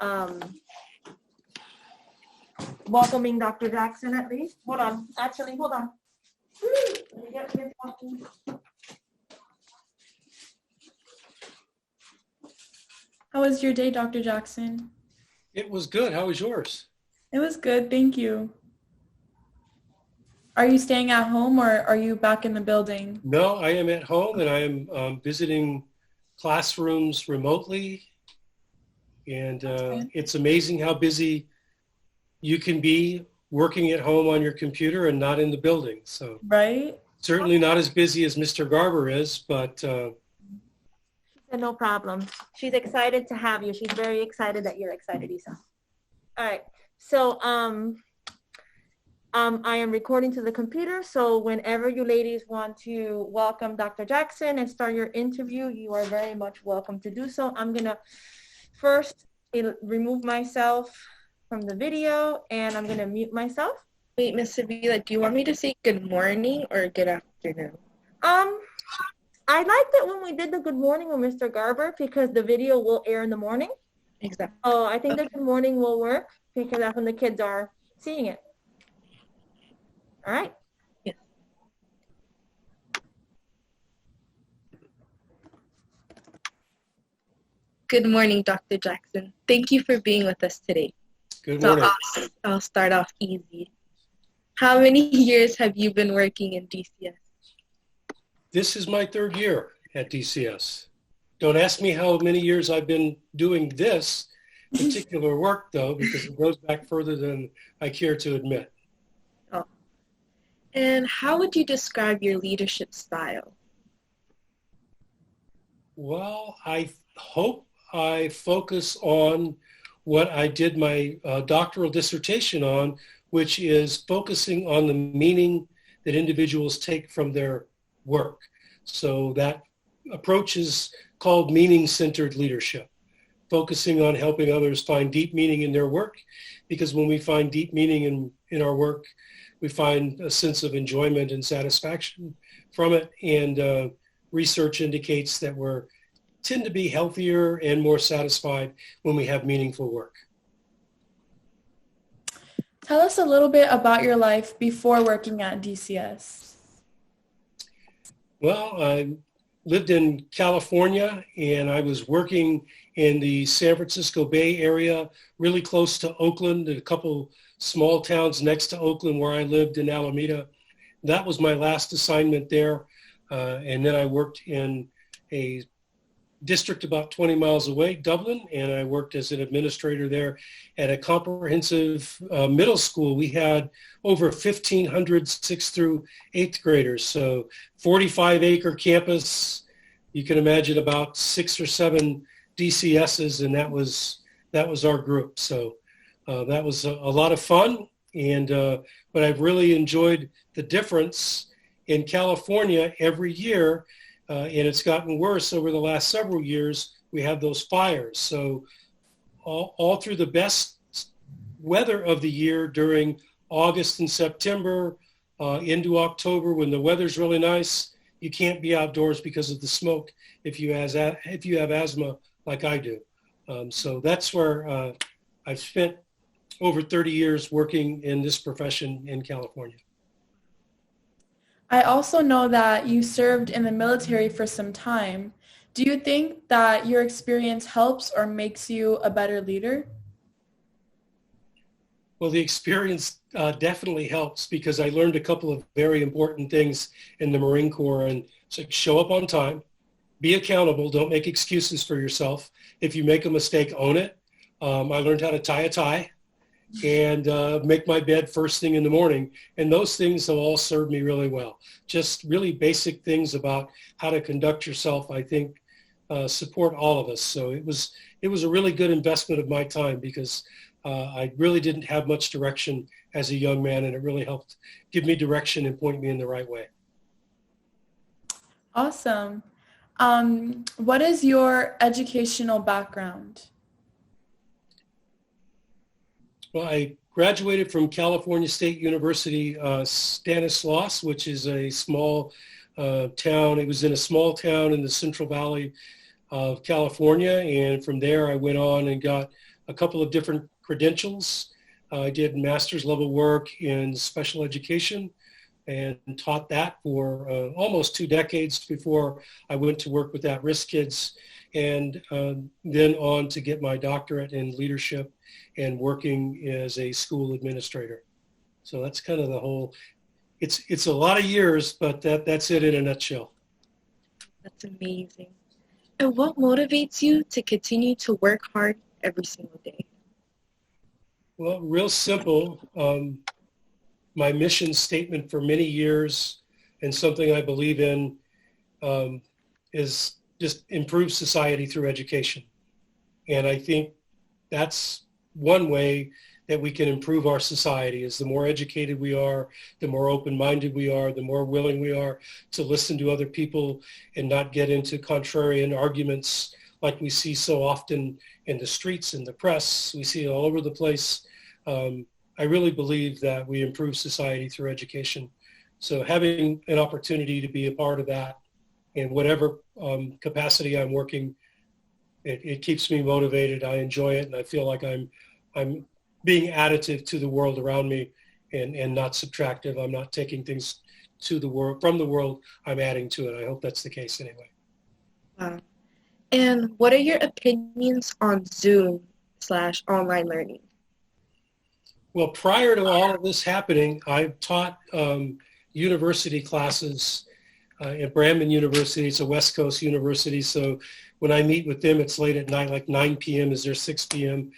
um, welcoming Dr. Jackson at least. Hold on. Actually, hold on. Let me get his coffee. How was your day, Dr. Jackson? It was good. How was yours? It was good, thank you. Are you staying at home or are you back in the building? No, I am at home and I am visiting classrooms remotely. And it's amazing how busy you can be working at home on your computer and not in the building. So right? Certainly not as busy as Mr. Garber is, but no problem. She's excited to have you. She's very excited that you're excited, Isa. All right. So I am recording to the computer. So whenever you ladies want to welcome Dr. Jackson and start your interview, you are very much welcome to do so. I'm going to first remove myself from the video and I'm going to mute myself. Wait, Miss Sevilla, do you want me to say good morning or good afternoon? I liked it when we did the good morning with Mr. Garber because the video will air in the morning. Exactly. Oh, I think the good morning will work because that's when the kids are seeing it. All right. Yes. Good morning, Dr. Jackson. Thank you for being with us today. Good morning. So I'll start off easy. How many years have you been working in DCS? This is my third year at DCS. Don't ask me how many years I've been doing this particular work, though, because it goes back further than I care to admit. Oh. And how would you describe your leadership style? Well, I hope I focus on what I did my doctoral dissertation on, which is focusing on the meaning that individuals take from their work. So that approach is called meaning-centered leadership, focusing on helping others find deep meaning in their work, because when we find deep meaning in our work, we find a sense of enjoyment and satisfaction from it. And research indicates that we tend to be healthier and more satisfied when we have meaningful work. Tell us a little bit about your life before working at DCS. Well, I lived in California and I was working in the San Francisco Bay Area, really close to Oakland, and a couple small towns next to Oakland where I lived in Alameda. That was my last assignment there. And then I worked in a district about 20 miles away, Dublin, and I worked as an administrator there at a comprehensive middle school. We had over 1,500 6th through 8th graders, so 45-acre campus. You can imagine about 6 or 7 DCSs, and that was our group. So that was a lot of fun, and but I've really enjoyed the difference in California every year. And it's gotten worse over the last several years. We have those fires. So all through the best weather of the year during August and September into October, when the weather's really nice, you can't be outdoors because of the smoke if you have asthma like I do. So that's where I've spent over 30 years working in this profession in California. I also know that you served in the military for some time. Do you think that your experience helps or makes you a better leader? Well, the experience definitely helps because I learned a couple of very important things in the Marine Corps. And so show up on time, be accountable, don't make excuses for yourself. If you make a mistake, own it. I learned how to tie a tie and make my bed first thing in the morning. And those things have all served me really well. Just really basic things about how to conduct yourself, I think, support all of us. So it was a really good investment of my time because I really didn't have much direction as a young man, and it really helped give me direction and point me in the right way. Awesome. What is your educational background? Well, I graduated from California State University, Stanislaus, which is a small town. It was in a small town in the Central Valley of California. And from there, I went on and got a couple of different credentials. I did master's level work in special education and taught that for almost 2 decades before I went to work with at-risk kids, and then on to get my doctorate in leadership and working as a school administrator. So that's kind of the whole, it's a lot of years, but that's it in a nutshell. That's amazing. And what motivates you to continue to work hard every single day? Well, real simple. My mission statement for many years and something I believe in is just improve society through education. And I think that's one way that we can improve our society is the more educated we are, the more open-minded we are, the more willing we are to listen to other people and not get into contrarian arguments like we see so often in the streets, in the press. We see it all over the place. I really believe that we improve society through education. So having an opportunity to be a part of that in whatever capacity I'm working, it keeps me motivated. I enjoy it, and I feel like I'm being additive to the world around me and not subtractive. I'm not taking things to the world from the world. I'm adding to it. I hope that's the case anyway. Wow. And what are your opinions on Zoom/online learning? Well, prior to all of this happening, I've taught university classes at Brandman University. It's a West Coast university. So when I meet with them, it's late at night, like 9 p.m. is their 6 p.m.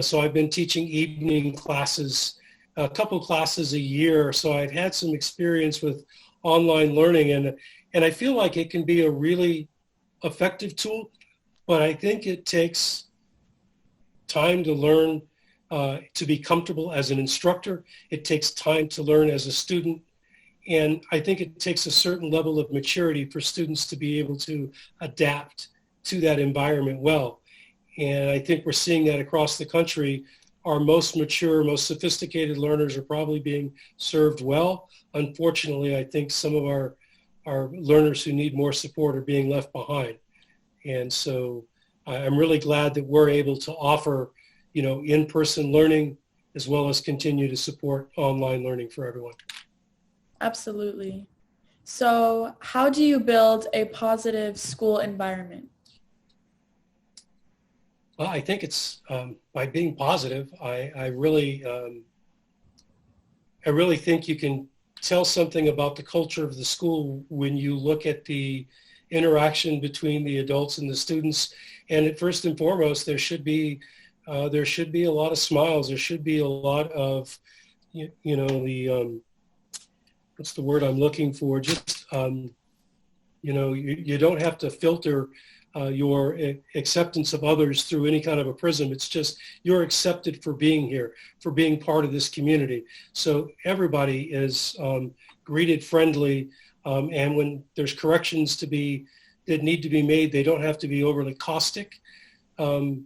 So I've been teaching evening classes, a couple classes a year. So I've had some experience with online learning, and I feel like it can be a really effective tool, but I think it takes time to learn to be comfortable as an instructor. It takes time to learn as a student. And I think it takes a certain level of maturity for students to be able to adapt to that environment well. And I think we're seeing that across the country. Our most mature, most sophisticated learners are probably being served well. Unfortunately, I think some of our learners who need more support are being left behind. And so I'm really glad that we're able to offer, in-person learning as well as continue to support online learning for everyone. Absolutely. So how do you build a positive school environment? Well, I think it's by being positive. I really think you can tell something about the culture of the school when you look at the interaction between the adults and the students. And first and foremost, there should be a lot of smiles. There should be a lot of, what's the word I'm looking for? Just, you don't have to filter your acceptance of others through any kind of a prism. It's just you're accepted for being here, for being part of this community. So everybody is greeted friendly, and when there's corrections that need to be made, they don't have to be overly caustic. My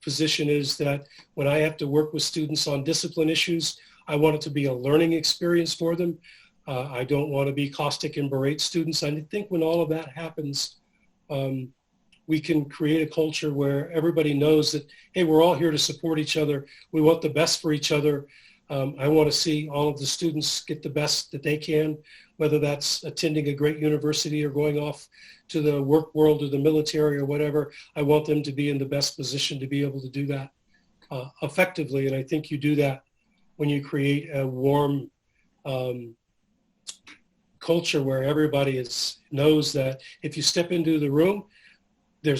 position is that when I have to work with students on discipline issues, I want it to be a learning experience for them. I don't want to be caustic and berate students. I think when all of that happens, we can create a culture where everybody knows that, hey, we're all here to support each other. We want the best for each other. I want to see all of the students get the best that they can, whether that's attending a great university or going off to the work world or the military or whatever. I want them to be in the best position to be able to do that effectively. And I think you do that when you create a warm culture where everybody knows that if you step into the room, there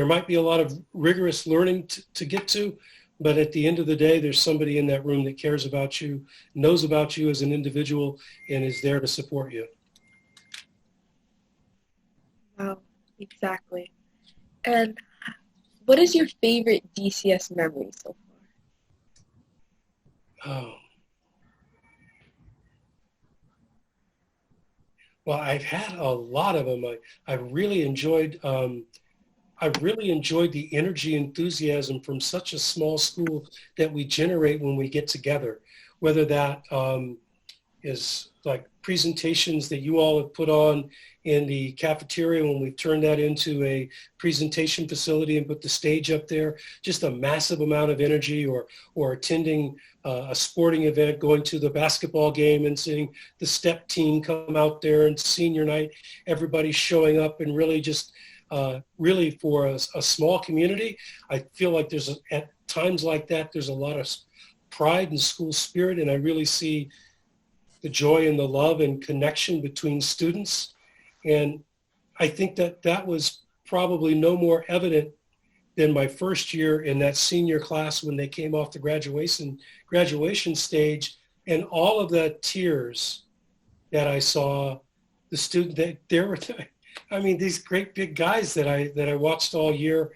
might be a lot of rigorous learning to get to, but at the end of the day, there's somebody in that room that cares about you, knows about you as an individual, and is there to support you. Wow, exactly. And what is your favorite DCS memory so far? Oh. Well, I've had a lot of them. I've really enjoyed the energy, enthusiasm from such a small school that we generate when we get together, whether that is like presentations that you all have put on in the cafeteria when we've turned that into a presentation facility and put the stage up there. Just a massive amount of energy, or attending a sporting event, going to the basketball game and seeing the step team come out there, and senior night, everybody showing up, and really just really for a small community. I feel like at times like that, there's a lot of pride and school spirit, and I really see the joy and the love and connection between students. And I think that was probably no more evident than my first year in that senior class when they came off the graduation stage, and all of the tears that I saw, the student, there were, I mean, these great big guys that I watched all year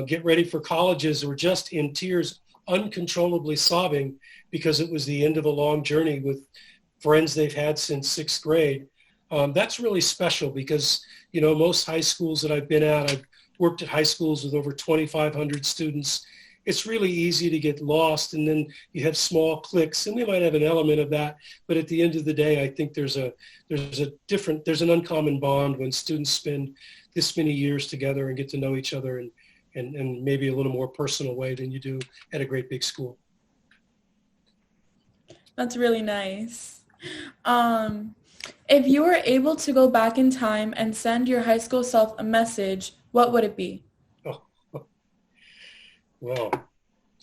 get ready for colleges were just in tears, uncontrollably sobbing, because it was the end of a long journey with friends they've had since sixth grade. That's really special because, you know, most high schools that I've been at, I've worked at high schools with over 2,500 students. It's really easy to get lost, and then you have small cliques, and we might have an element of that. But at the end of the day, I think there's an uncommon bond when students spend this many years together and get to know each other and maybe a little more personal way than you do at a great big school. That's really nice. If you were able to go back in time and send your high school self a message, what would it be? Oh, well,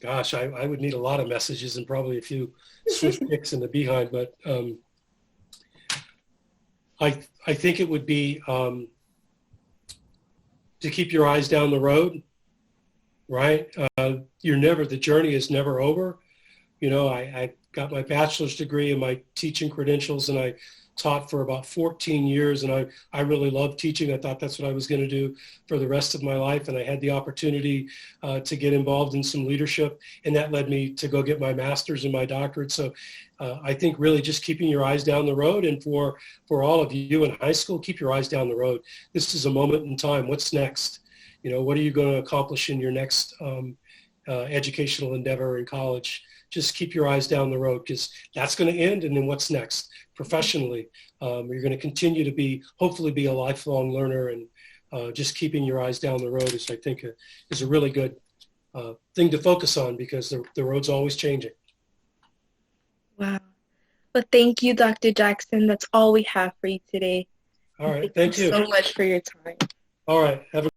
gosh, I would need a lot of messages and probably a few swift kicks in the behind, but I think it would be to keep your eyes down the road, right? The journey is never over. You know, I got my bachelor's degree and my teaching credentials, and I taught for about 14 years, and I really loved teaching. I thought that's what I was going to do for the rest of my life, and I had the opportunity to get involved in some leadership, and that led me to go get my master's and my doctorate. So I think really just keeping your eyes down the road, and for all of you in high school, keep your eyes down the road. This is a moment in time. What's next? You know, what are you going to accomplish in your next educational endeavor in college? Just keep your eyes down the road, because that's going to end, and then what's next? Professionally, you're going to continue to hopefully be a lifelong learner, and just keeping your eyes down the road is, I think, is a really good thing to focus on, because the road's always changing. Wow. Well, thank you, Dr. Jackson. That's all we have for you today. All right. Thank you so much for your time. All right. Have a